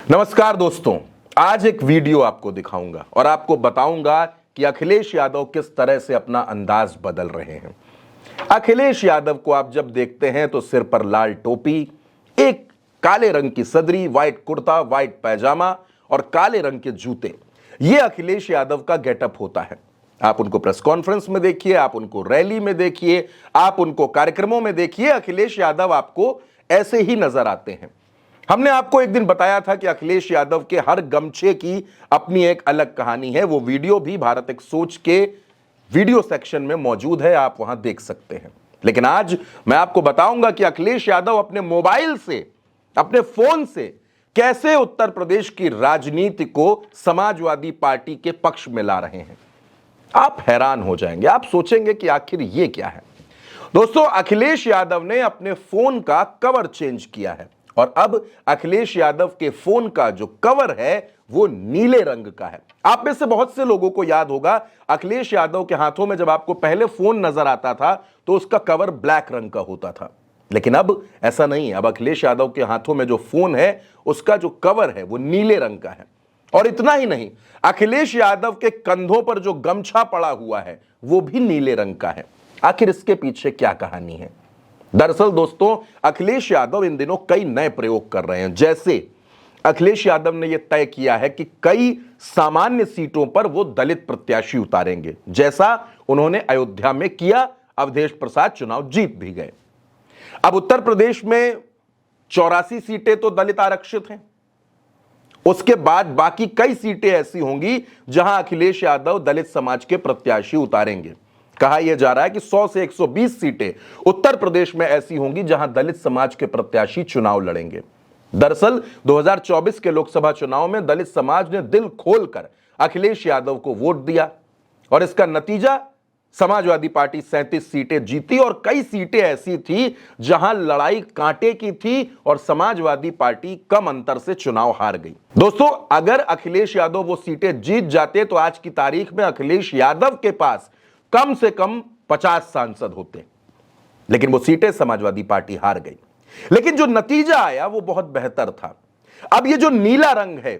नमस्कार दोस्तों, आज एक वीडियो आपको दिखाऊंगा और आपको बताऊंगा कि अखिलेश यादव किस तरह से अपना अंदाज बदल रहे हैं। अखिलेश यादव को आप जब देखते हैं तो सिर पर लाल टोपी, एक काले रंग की सदरी, व्हाइट कुर्ता, व्हाइट पैजामा और काले रंग के जूते, यह अखिलेश यादव का गेटअप होता है। आप उनको प्रेस कॉन्फ्रेंस में देखिए, आप उनको रैली में देखिए, आप उनको कार्यक्रमों में देखिए, अखिलेश यादव आपको ऐसे ही नजर आते हैं। हमने आपको एक दिन बताया था कि अखिलेश यादव के हर गमछे की अपनी एक अलग कहानी है। वो वीडियो भी भारत एक सोच के वीडियो सेक्शन में मौजूद है, आप वहां देख सकते हैं। लेकिन आज मैं आपको बताऊंगा कि अखिलेश यादव अपने मोबाइल से, अपने फोन से कैसे उत्तर प्रदेश की राजनीति को समाजवादी पार्टी के पक्ष में ला रहे हैं। आप हैरान हो जाएंगे, आप सोचेंगे कि आखिर ये क्या है। दोस्तों, अखिलेश यादव ने अपने फोन का कवर चेंज किया है और अब अखिलेश यादव के फोन का जो कवर है वो नीले रंग का है। आप में से बहुत से लोगों को याद होगा, अखिलेश यादव के हाथों में जब आपको पहले फोन नजर आता था तो उसका कवर ब्लैक रंग का होता था। लेकिन अब ऐसा नहीं है। अब अखिलेश यादव के हाथों में जो फोन है उसका जो कवर है वो नीले रंग का है। और इतना ही नहीं, अखिलेश यादव के कंधों पर जो गमछा पड़ा हुआ है वो भी नीले रंग का है। आखिर इसके पीछे क्या कहानी है? दरअसल दोस्तों, अखिलेश यादव इन दिनों कई नए प्रयोग कर रहे हैं। जैसे अखिलेश यादव ने यह तय किया है कि कई सामान्य सीटों पर वो दलित प्रत्याशी उतारेंगे, जैसा उन्होंने अयोध्या में किया। अवधेश प्रसाद चुनाव जीत भी गए। अब उत्तर प्रदेश में 84 सीटें तो दलित आरक्षित हैं। उसके बाद बाकी कई सीटें ऐसी होंगी जहां अखिलेश यादव दलित समाज के प्रत्याशी उतारेंगे। कहा यह जा रहा है कि 100 से 120 सीटें उत्तर प्रदेश में ऐसी होंगी जहां दलित समाज के प्रत्याशी चुनाव लड़ेंगे। दरअसल 2024 के लोकसभा चुनाव में दलित समाज ने दिल खोलकर अखिलेश यादव को वोट दिया और इसका नतीजा समाजवादी पार्टी 37 सीटें जीती और कई सीटें ऐसी थी जहां लड़ाई कांटे की थी और समाजवादी पार्टी कम अंतर से चुनाव हार गई। दोस्तों, अगर अखिलेश यादव वो सीटें जीत जाते तो आज की तारीख में अखिलेश यादव के पास कम से कम 50 सांसद होते, लेकिन वो सीटें समाजवादी पार्टी हार गई। लेकिन जो नतीजा आया वो बहुत बेहतर था। अब ये जो नीला रंग है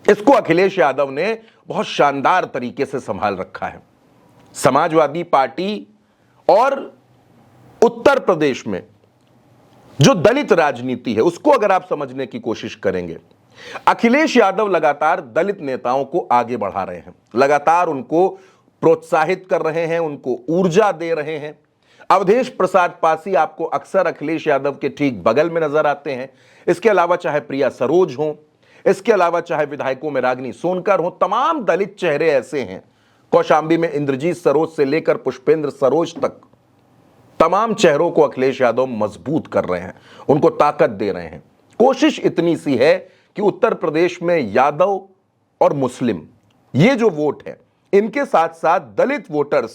इसको अखिलेश यादव ने बहुत शानदार तरीके से संभाल रखा है। समाजवादी पार्टी और उत्तर प्रदेश में जो दलित राजनीति है उसको अगर आप समझने की कोशिश करेंगे, अखिलेश यादव लगातार दलित नेताओं को आगे बढ़ा रहे हैं, लगातार उनको प्रोत्साहित कर रहे हैं, उनको ऊर्जा दे रहे हैं। अवधेश प्रसाद पासी आपको अक्सर अखिलेश यादव के ठीक बगल में नजर आते हैं। इसके अलावा चाहे प्रिया सरोज हो, इसके अलावा चाहे विधायकों में रागिनी सोनकर हो, तमाम दलित चेहरे ऐसे हैं। कौशाम्बी में इंद्रजीत सरोज से लेकर पुष्पेंद्र सरोज तक तमाम चेहरों को अखिलेश यादव मजबूत कर रहे हैं, उनको ताकत दे रहे हैं। कोशिश इतनी सी है कि उत्तर प्रदेश में यादव और मुस्लिम ये जो वोट है, इनके साथ साथ दलित वोटर्स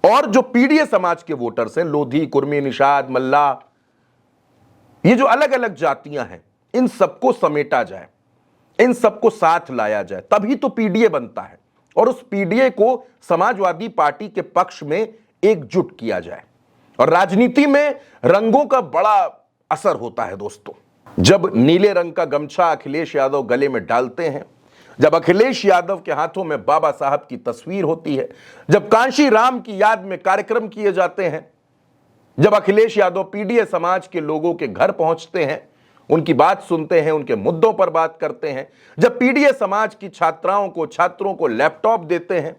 और जो पीडीए समाज के वोटर्स हैं, लोधी, कुर्मी, निषाद, मल्ला, ये जो अलग अलग जातियां हैं, इन सबको समेटा जाए, इन सबको साथ लाया जाए, तभी तो पीडीए बनता है। और उस पीडीए को समाजवादी पार्टी के पक्ष में एकजुट किया जाए। और राजनीति में रंगों का बड़ा असर होता है दोस्तों। जब नीले रंग का गमछा अखिलेश यादव गले में डालते हैं, जब अखिलेश यादव के हाथों में बाबा साहब की तस्वीर होती है, जब कांशी राम की याद में कार्यक्रम किए जाते हैं, जब अखिलेश यादव पीडीए समाज के लोगों के घर पहुंचते हैं, उनकी बात सुनते हैं, उनके मुद्दों पर बात करते हैं, जब पीडीए समाज की छात्रों को लैपटॉप देते हैं,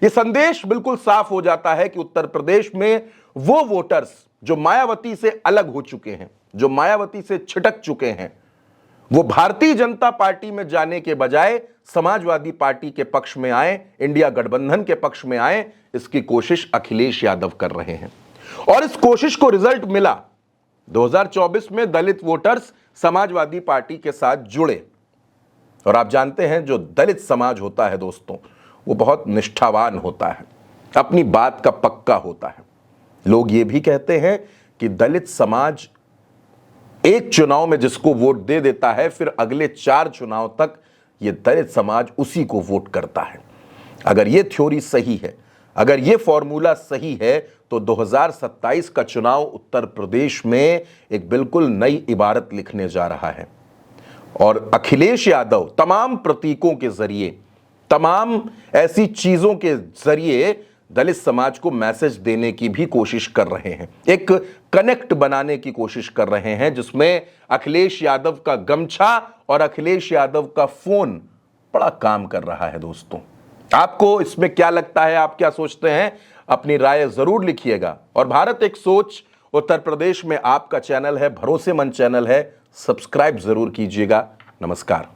यह संदेश बिल्कुल साफ हो जाता है कि उत्तर प्रदेश में वो वोटर्स जो मायावती से अलग हो चुके हैं, जो मायावती से छिटक चुके हैं, वो भारतीय जनता पार्टी में जाने के बजाय समाजवादी पार्टी के पक्ष में आए, इंडिया गठबंधन के पक्ष में आए। इसकी कोशिश अखिलेश यादव कर रहे हैं और इस कोशिश को रिजल्ट मिला। 2024 में दलित वोटर्स समाजवादी पार्टी के साथ जुड़े और आप जानते हैं जो दलित समाज होता है दोस्तों, वो बहुत निष्ठावान होता है, अपनी बात का पक्का होता है। लोग ये भी कहते हैं कि दलित समाज एक चुनाव में जिसको वोट दे देता है, फिर अगले 4 चुनाव तक ये दलित समाज उसी को वोट करता है। अगर ये थ्योरी सही है, अगर ये फॉर्मूला सही है, तो 2027 का चुनाव उत्तर प्रदेश में एक बिल्कुल नई इबारत लिखने जा रहा है। और अखिलेश यादव तमाम प्रतीकों के जरिए, तमाम ऐसी चीजों के जरिए दलित समाज को मैसेज देने की भी कोशिश कर रहे हैं, एक कनेक्ट बनाने की कोशिश कर रहे हैं, जिसमें अखिलेश यादव का गमछा और अखिलेश यादव का फोन बड़ा काम कर रहा है। दोस्तों, आपको इसमें क्या लगता है, आप क्या सोचते हैं? अपनी राय जरूर लिखिएगा। और भारत एक सोच उत्तर प्रदेश में आपका चैनल है, भरोसेमंद चैनल है, सब्सक्राइब जरूर कीजिएगा। नमस्कार।